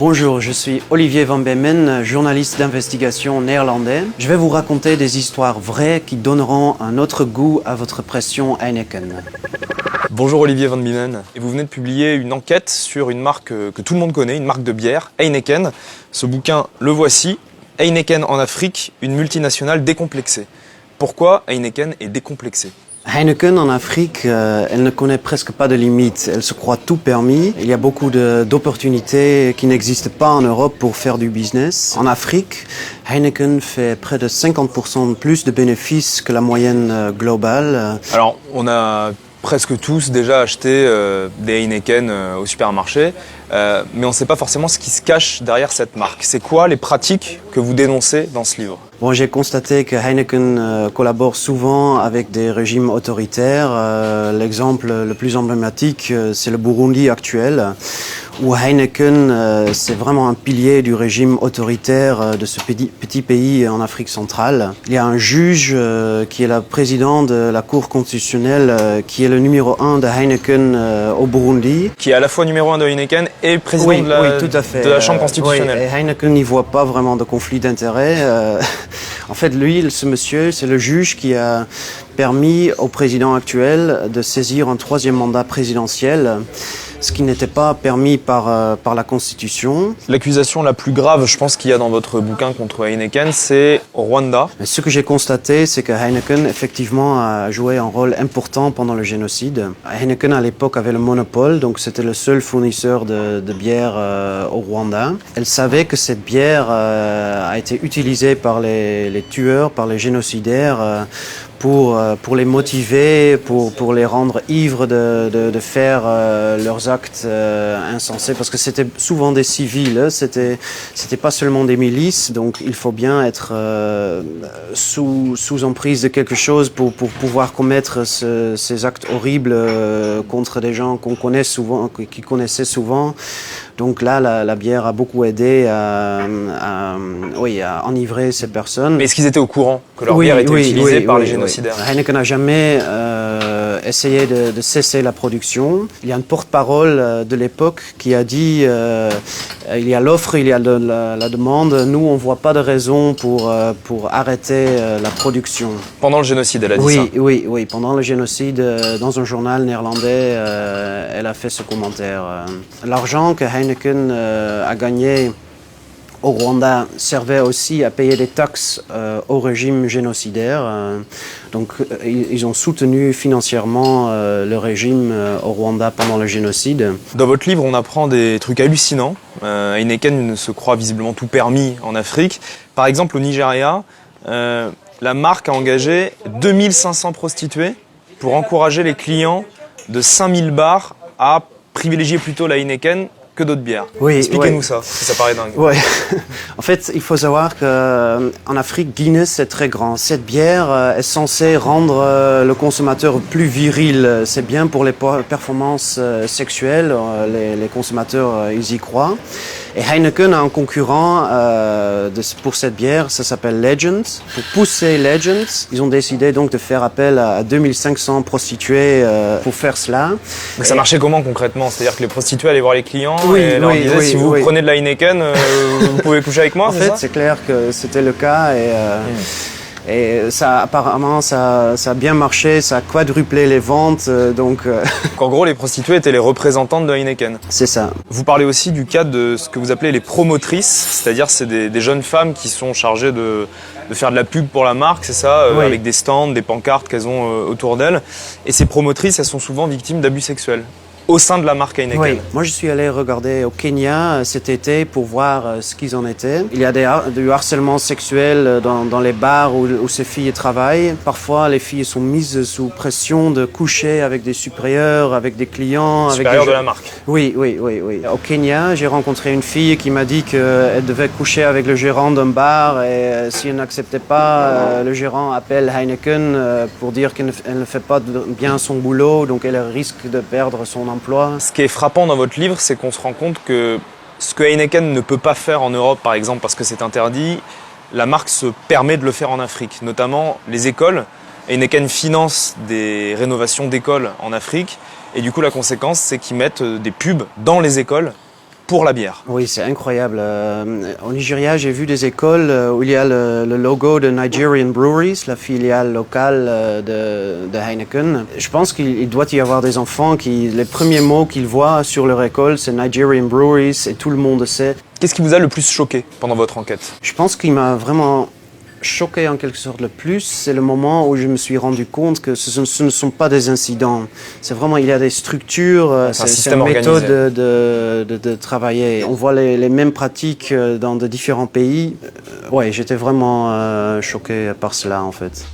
Bonjour, je suis Olivier Van Beemen, journaliste d'investigation néerlandais. Je vais vous raconter des histoires vraies qui donneront un autre goût à votre pression Heineken. Bonjour Olivier Van Beemen, et vous venez de publier une enquête sur une marque que tout le monde connaît, une marque de bière, Heineken. Ce bouquin, le voici, Heineken en Afrique, une multinationale décomplexée. Pourquoi Heineken est décomplexée ? Heineken en Afrique, elle ne connaît presque pas de limites. Elle se croit tout permis. Il y a beaucoup d'opportunités qui n'existent pas en Europe pour faire du business. En Afrique, Heineken fait près de 50% de plus de bénéfices que la moyenne globale. Alors, on a presque tous déjà acheté des Heineken au supermarché, mais on ne sait pas forcément ce qui se cache derrière cette marque. C'est quoi les pratiques que vous dénoncez dans ce livre ? Bon, j'ai constaté que Heineken collabore souvent avec des régimes autoritaires. L'exemple le plus emblématique, c'est le Burundi actuel, où Heineken, c'est vraiment un pilier du régime autoritaire de ce petit pays en Afrique centrale. Il y a un juge qui est le président de la Cour constitutionnelle, qui est le numéro 1 de Heineken au Burundi. Qui est à la fois numéro 1 de Heineken et président Oui, de tout à fait. la Chambre constitutionnelle. Oui, et Heineken n'y voit pas vraiment de conflit d'intérêts. En fait, lui, ce monsieur, c'est le juge qui a permis au président actuel de saisir un troisième mandat présidentiel, ce qui n'était pas permis par la Constitution. L'accusation la plus grave, je pense, qu'il y a dans votre bouquin contre Heineken, c'est au Rwanda. Mais ce que j'ai constaté, c'est que Heineken, effectivement, a joué un rôle important pendant le génocide. Heineken, à l'époque, avait le monopole, donc c'était le seul fournisseur de bière au Rwanda. Elle savait que cette bière a été utilisée par les tueurs, par les génocidaires, pour les motiver, pour les rendre ivres de faire leurs actes insensés, parce que c'était souvent des civils, c'était pas seulement des milices, donc il faut bien être sous emprise de quelque chose pour pouvoir commettre ces actes horribles contre des gens qu'on connaît souvent, qui connaissaient souvent. Donc là, la bière a beaucoup aidé à enivrer ces personnes. Mais est-ce qu'ils étaient au courant que leur bière était utilisée par les génocidaires ? Heineken n'a jamais essayé de cesser la production. Il y a un porte-parole de l'époque qui a dit il y a l'offre, il y a la demande. Nous, on ne voit pas de raison pour arrêter la production. Pendant le génocide, elle a dit ça ? Oui. Pendant le génocide, dans un journal néerlandais, elle a fait ce commentaire. L'argent que Heineken a gagné au Rwanda servait aussi à payer des taxes au régime génocidaire. Donc ils ont soutenu financièrement le régime au Rwanda pendant le génocide. Dans votre livre, on apprend des trucs hallucinants. Heineken se croit visiblement tout permis en Afrique. Par exemple, au Nigeria, la marque a engagé 2500 prostituées pour encourager les clients de 5000 bars à privilégier plutôt la Heineken que d'autres bières. Expliquez-nous ça, ça paraît dingue. Ouais. En fait, il faut savoir qu'en Afrique, Guinness est très grand. Cette bière est censée rendre le consommateur plus viril. C'est bien pour les performances sexuelles. Les consommateurs, ils y croient. Et Heineken a un concurrent pour cette bière, ça s'appelle Legend. Pour pousser Legend, ils ont décidé donc de faire appel à 2500 prostituées pour faire cela. Mais ça marchait comment concrètement ? C'est-à-dire que les prostituées allaient voir les clients et leur disaient si vous prenez de la Heineken, vous pouvez coucher avec moi, en fait, c'est clair que c'était le cas et ça, apparemment, ça a bien marché, ça a quadruplé les ventes, donc... En gros, les prostituées étaient les représentantes de Heineken. C'est ça. Vous parlez aussi du cas de ce que vous appelez les promotrices, c'est-à-dire c'est des jeunes femmes qui sont chargées de faire de la pub pour la marque, c'est ça, avec des stands, des pancartes qu'elles ont autour d'elles. Et ces promotrices, elles sont souvent victimes d'abus sexuels au sein de la marque Heineken. Oui, moi je suis allé regarder au Kenya cet été pour voir ce qu'ils en étaient. Il y a du harcèlement sexuel dans les bars où ces filles travaillent. Parfois, les filles sont mises sous pression de coucher avec des supérieurs, avec des clients. Supérieurs de la marque. Oui. Au Kenya, j'ai rencontré une fille qui m'a dit qu'elle devait coucher avec le gérant d'un bar et si elle n'acceptait pas, le gérant appelle Heineken pour dire qu'elle ne fait pas bien son boulot, donc elle risque de perdre son emploi. Ce qui est frappant dans votre livre, c'est qu'on se rend compte que ce que Heineken ne peut pas faire en Europe, par exemple, parce que c'est interdit, la marque se permet de le faire en Afrique, notamment les écoles. Heineken finance des rénovations d'écoles en Afrique, et du coup la conséquence, c'est qu'ils mettent des pubs dans les écoles pour la bière. Oui, c'est incroyable. Au Nigeria, j'ai vu des écoles où il y a le logo de Nigerian Breweries, la filiale locale de Heineken. Je pense qu'il doit y avoir des enfants qui, les premiers mots qu'ils voient sur leur école, c'est Nigerian Breweries et tout le monde sait. Qu'est-ce qui vous a le plus choqué pendant votre enquête? Je pense qu'il m'a vraiment choqué en quelque sorte le plus, c'est le moment où je me suis rendu compte que ce ne sont pas des incidents. C'est vraiment, il y a des structures, c'est une méthode de travailler. On voit les mêmes pratiques dans de différents pays. Ouais, j'étais vraiment choqué par cela en fait.